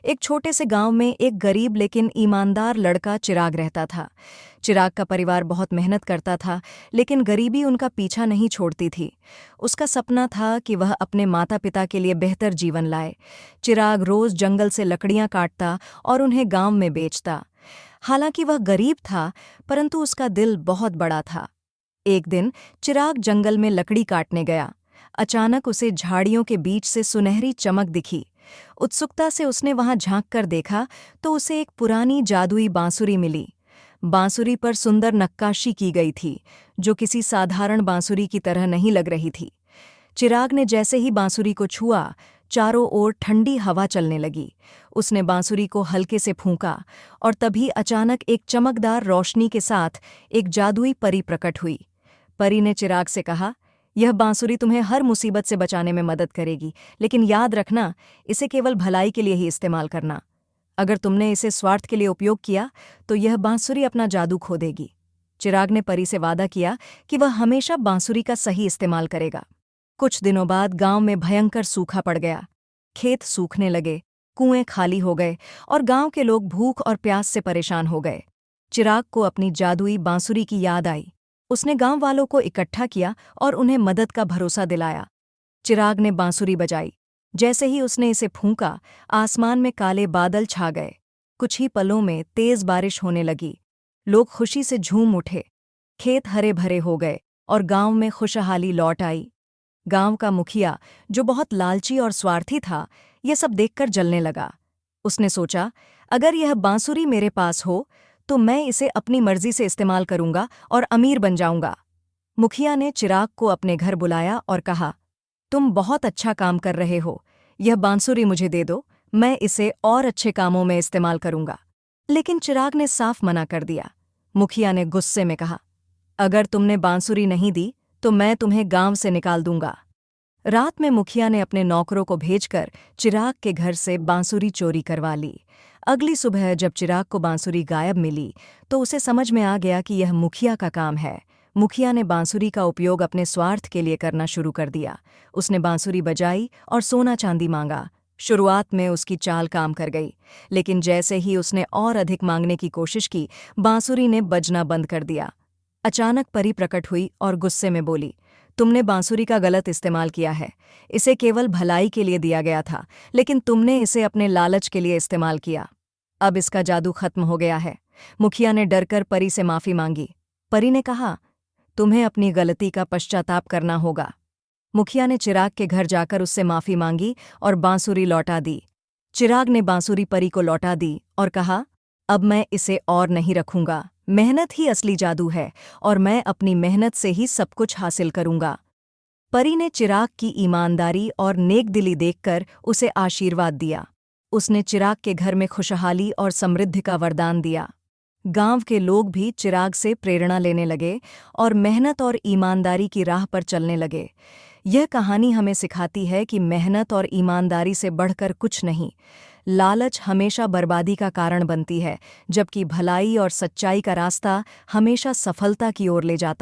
एक छोटे से गांव में एक गरीब लेकिन ईमानदार लड़का चिराग रहता था। चिराग का परिवार बहुत मेहनत करता था, लेकिन गरीबी उनका पीछा नहीं छोड़ती थी। उसका सपना था कि वह अपने माता पिता के लिए बेहतर जीवन लाए। चिराग रोज जंगल से लकड़ियां काटता और उन्हें गांव में बेचता। हालांकि वह गरीब था, परंतु उसका दिल बहुत बड़ा था। एक दिन चिराग जंगल में लकड़ी काटने गया। अचानक उसे झाड़ियों के बीच से सुनहरी चमक दिखी। उत्सुकता से उसने वहां झांक कर देखा तो उसे एक पुरानी जादुई बांसुरी मिली। बांसुरी पर सुंदर नक्काशी की गई थी, जो किसी साधारण बांसुरी की तरह नहीं लग रही थी। चिराग ने जैसे ही बांसुरी को छुआ, चारों ओर ठंडी हवा चलने लगी। उसने बांसुरी को हल्के से फूंका और तभी अचानक एक चमकदार रोशनी के साथ एक जादुई परी प्रकट हुई। परी ने चिराग से कहा, यह बांसुरी तुम्हें हर मुसीबत से बचाने में मदद करेगी, लेकिन याद रखना, इसे केवल भलाई के लिए ही इस्तेमाल करना। अगर तुमने इसे स्वार्थ के लिए उपयोग किया तो यह बांसुरी अपना जादू खो देगी। चिराग ने परी से वादा किया कि वह हमेशा बांसुरी का सही इस्तेमाल करेगा। कुछ दिनों बाद गांव में भयंकर सूखा पड़ गया। खेत सूखने लगे, कुएं खाली हो गए और गांव के लोग भूख और प्यास से परेशान हो गए। चिराग को अपनी जादुई बांसुरी की याद आई। उसने गांव वालों को इकट्ठा किया और उन्हें मदद का भरोसा दिलाया। चिराग ने बांसुरी बजाई। जैसे ही उसने इसे फूंका, आसमान में काले बादल छा गए। कुछ ही पलों में तेज बारिश होने लगी। लोग खुशी से झूम उठे। खेत हरे भरे हो गए और गांव में खुशहाली लौट आई। गांव का मुखिया, जो बहुत लालची और स्वार्थी था, यह सब देखकर जलने लगा। उसने सोचा, अगर यह बांसुरी मेरे पास हो तो मैं इसे अपनी मर्जी से इस्तेमाल करूंगा और अमीर बन जाऊंगा। मुखिया ने चिराग को अपने घर बुलाया और कहा, तुम बहुत अच्छा काम कर रहे हो, यह बांसुरी मुझे दे दो, मैं इसे और अच्छे कामों में इस्तेमाल करूंगा। लेकिन चिराग ने साफ मना कर दिया। मुखिया ने गुस्से में कहा, अगर तुमने बांसुरी नहीं दी तो मैं तुम्हें गांव से निकाल दूंगा। रात में मुखिया ने अपने नौकरों को भेजकर चिराग के घर से बांसुरी चोरी करवा ली। अगली सुबह जब चिराग को बांसुरी गायब मिली तो उसे समझ में आ गया कि यह मुखिया का काम है। मुखिया ने बांसुरी का उपयोग अपने स्वार्थ के लिए करना शुरू कर दिया। उसने बांसुरी बजाई और सोना चांदी मांगा। शुरुआत में उसकी चाल काम कर गई, लेकिन जैसे ही उसने और अधिक मांगने की कोशिश की, बांसुरी ने बजना बंद कर दिया। अचानक परी प्रकट हुई और गुस्से में बोली, तुमने बांसुरी का गलत इस्तेमाल किया है। इसे केवल भलाई के लिए दिया गया था, लेकिन तुमने इसे अपने लालच के लिए इस्तेमाल किया। अब इसका जादू खत्म हो गया है। मुखिया ने डरकर परी से माफी मांगी। परी ने कहा, तुम्हें अपनी गलती का पश्चाताप करना होगा। मुखिया ने चिराग के घर जाकर उससे माफी मांगी और बांसुरी लौटा दी। चिराग ने बांसुरी परी को लौटा दी और कहा, अब मैं इसे और नहीं रखूंगा। मेहनत ही असली जादू है और मैं अपनी मेहनत से ही सब कुछ हासिल करूंगा। परी ने चिराग की ईमानदारी और नेकदिली देखकर उसे आशीर्वाद दिया। उसने चिराग के घर में खुशहाली और समृद्धि का वरदान दिया। गांव के लोग भी चिराग से प्रेरणा लेने लगे और मेहनत और ईमानदारी की राह पर चलने लगे। यह कहानी हमें सिखाती है कि मेहनत और ईमानदारी से बढ़कर कुछ नहीं। लालच हमेशा बर्बादी का कारण बनती है, जबकि भलाई और सच्चाई का रास्ता हमेशा सफलता की ओर ले जाता है।